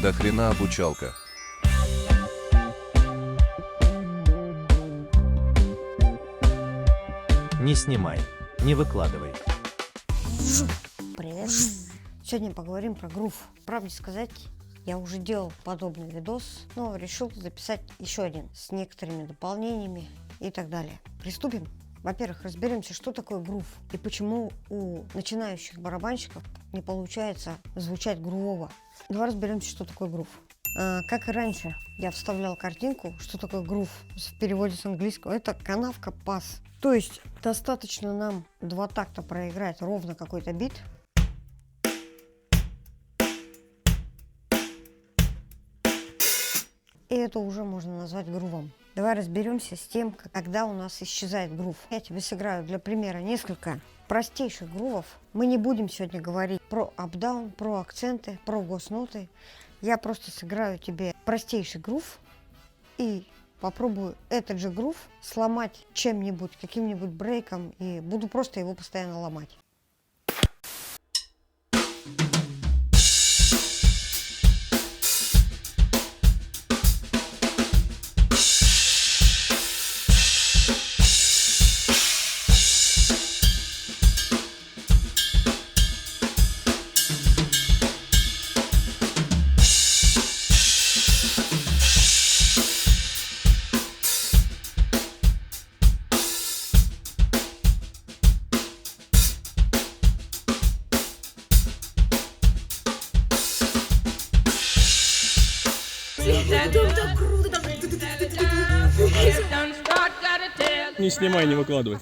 До хрена обучалка. Не снимай, не выкладывай. Привет. Сегодня поговорим про грув. Правде сказать, я уже делал подобный видос, но решил записать еще один с некоторыми дополнениями и так далее. Приступим. Во-первых, разберемся, что такое грув и почему у начинающих барабанщиков не получается звучать грувово. Давай разберемся, что такое грув. Как и раньше, я вставлял картинку, что такое грув в переводе с английского. Это канавка пас. То есть достаточно нам два такта проиграть ровно какой-то бит. И это уже можно назвать грувом. Давай разберемся с тем, когда у нас исчезает грув. Я тебе сыграю для примера несколько простейших грувов. Мы не будем сегодня говорить про апдаун, про акценты, про госноты. Я просто сыграю тебе простейший грув и попробую этот же грув сломать чем-нибудь, каким-нибудь брейком, и буду просто его постоянно ломать. Не снимай, не выкладывай.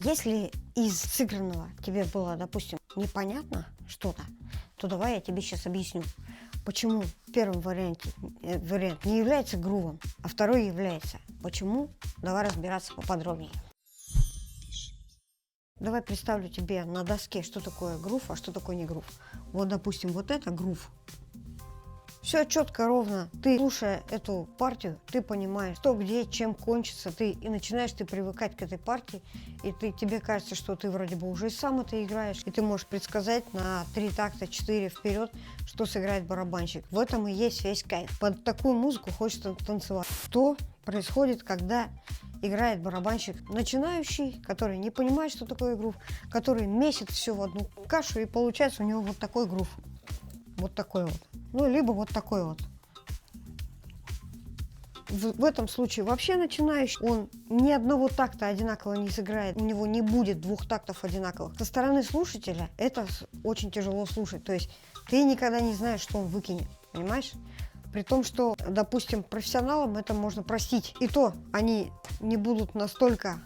Если из сыгранного тебе было, допустим, непонятно что-то, то давай я тебе сейчас объясню, почему в первом вариант не является грувом, а второй является. Почему? Давай разбираться поподробнее. Давай представлю тебе на доске, что такое грув, а что такое не грув. Вот, допустим, вот это грув. Все четко, ровно. Ты, слушая эту партию, ты понимаешь, что, где, чем кончится. И начинаешь ты привыкать к этой партии. И тебе кажется, что ты вроде бы уже и сам это играешь. И ты можешь предсказать на 3 такта, 4 вперед, что сыграет барабанщик. В этом и есть весь кайф. Под такую музыку хочется танцевать. Что происходит, когда играет барабанщик начинающий, который не понимает, что такое грув, который месит все в одну кашу, и получается у него вот такой грув. Вот такой вот. Ну, либо вот такой вот. В этом случае вообще начинающий, он ни одного такта одинаково не сыграет, у него не будет 2 тактов одинаковых. Со стороны слушателя это очень тяжело слушать, то есть ты никогда не знаешь, что он выкинет, понимаешь? При том, что, допустим, профессионалам это можно простить, и то они не будут настолько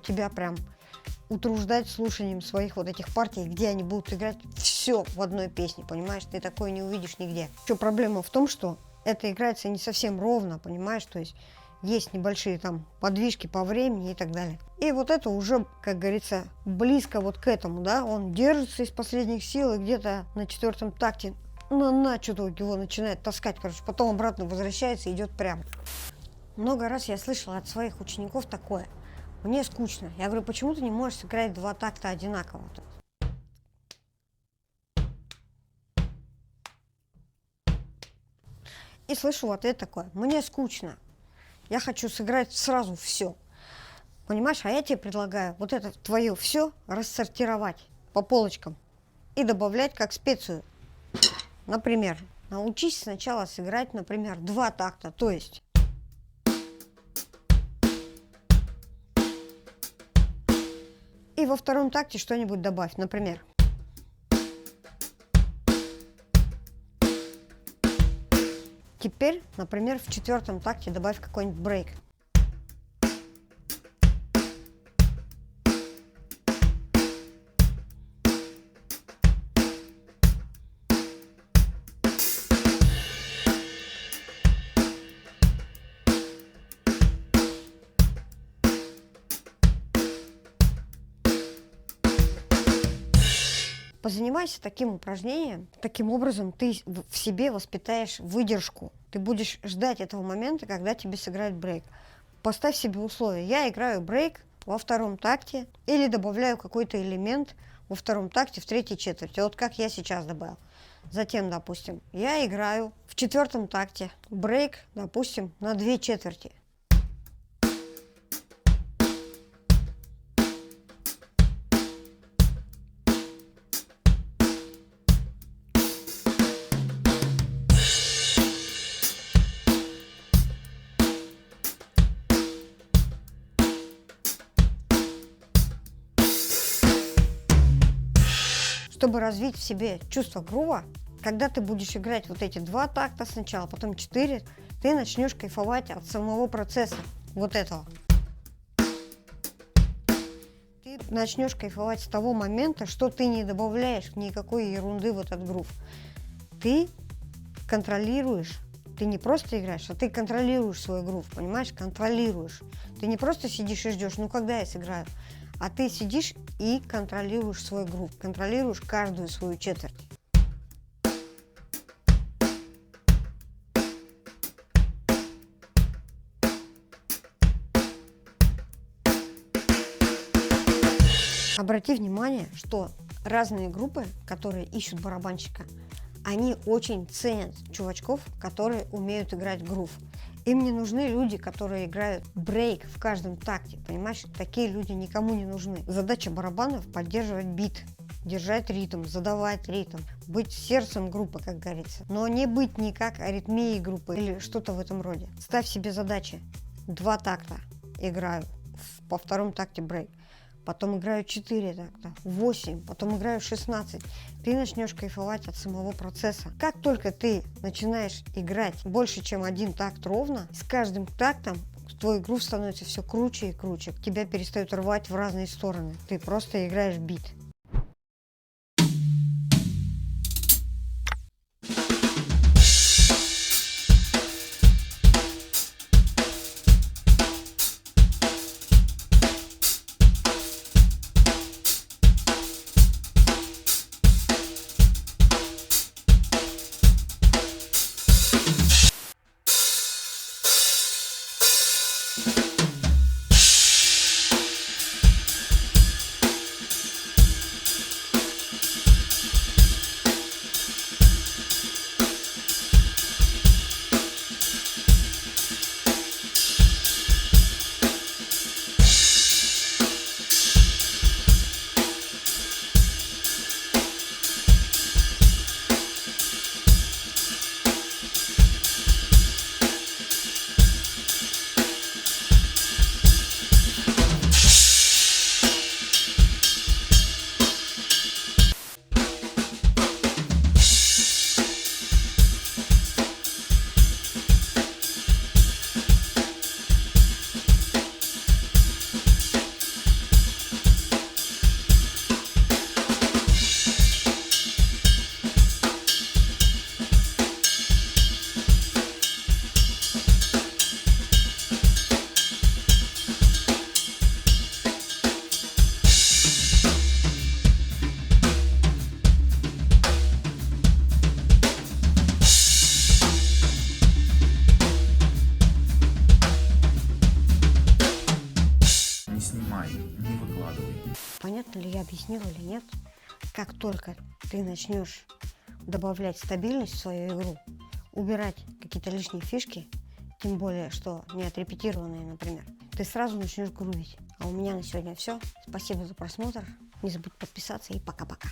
тебя прям утруждать слушанием своих вот этих партий, где они будут играть все в одной песне, понимаешь? Ты такое не увидишь нигде. Еще проблема в том, что это играется не совсем ровно, понимаешь? То есть небольшие там подвижки по времени и так далее. И вот это уже, как говорится, близко вот к этому, да? Он держится из последних сил, и где-то на 4-м такте что-то его начинает таскать, короче, потом обратно возвращается и идет прямо. Много раз я слышала от своих учеников такое: мне скучно. Я говорю, почему ты не можешь сыграть 2 такта одинаково? И слышу в ответ такое: мне скучно. Я хочу сыграть сразу все. Понимаешь, а я тебе предлагаю вот это твое все рассортировать по полочкам и добавлять как специю. Например, научись сначала сыграть, например, 2 такта, то есть и во 2-м такте что-нибудь добавь, например. Теперь, например, в 4-м такте добавь какой-нибудь брейк. Позанимайся таким упражнением. Таким образом ты в себе воспитаешь выдержку. Ты будешь ждать этого момента, когда тебе сыграют брейк. Поставь себе условия. Я играю брейк во втором такте или добавляю какой-то элемент во втором такте в третьей четверти. Вот как я сейчас добавил. Затем, допустим, я играю в четвертом такте брейк, допустим, на 2 четверти. Чтобы развить в себе чувство грува, когда ты будешь играть вот эти 2 такта сначала, потом 4, ты начнешь кайфовать от самого процесса вот этого. Ты начнешь кайфовать с того момента, что ты не добавляешь никакой ерунды в этот грув. Ты контролируешь, ты не просто играешь, а ты контролируешь свой грув, понимаешь? Контролируешь. Ты не просто сидишь и ждешь, ну когда я сыграю, а ты сидишь и контролируешь свой грув, контролируешь каждую свою четверть. Обрати внимание, что разные группы, которые ищут барабанщика, они очень ценят чувачков, которые умеют играть грув. Им не нужны люди, которые играют брейк в каждом такте, понимаешь? Такие люди никому не нужны. Задача барабанов – поддерживать бит, держать ритм, задавать ритм, быть сердцем группы, как говорится. Но не быть никак аритмией группы или что-то в этом роде. Ставь себе задачи. 2 такта играю, по втором такте брейк. Потом играю 4 такта, 8, потом играю 16. Ты начнешь кайфовать от самого процесса. Как только ты начинаешь играть больше, чем 1 такт ровно, с каждым тактом твой грув становится все круче и круче. Тебя перестают рвать в разные стороны. Ты просто играешь бит. Понятно ли я объяснила или нет? Как только ты начнешь добавлять стабильность в свою игру, убирать какие-то лишние фишки, тем более, что не отрепетированные, например, ты сразу начнешь грувить. А у меня на сегодня все. Спасибо за просмотр. Не забудь подписаться и пока-пока.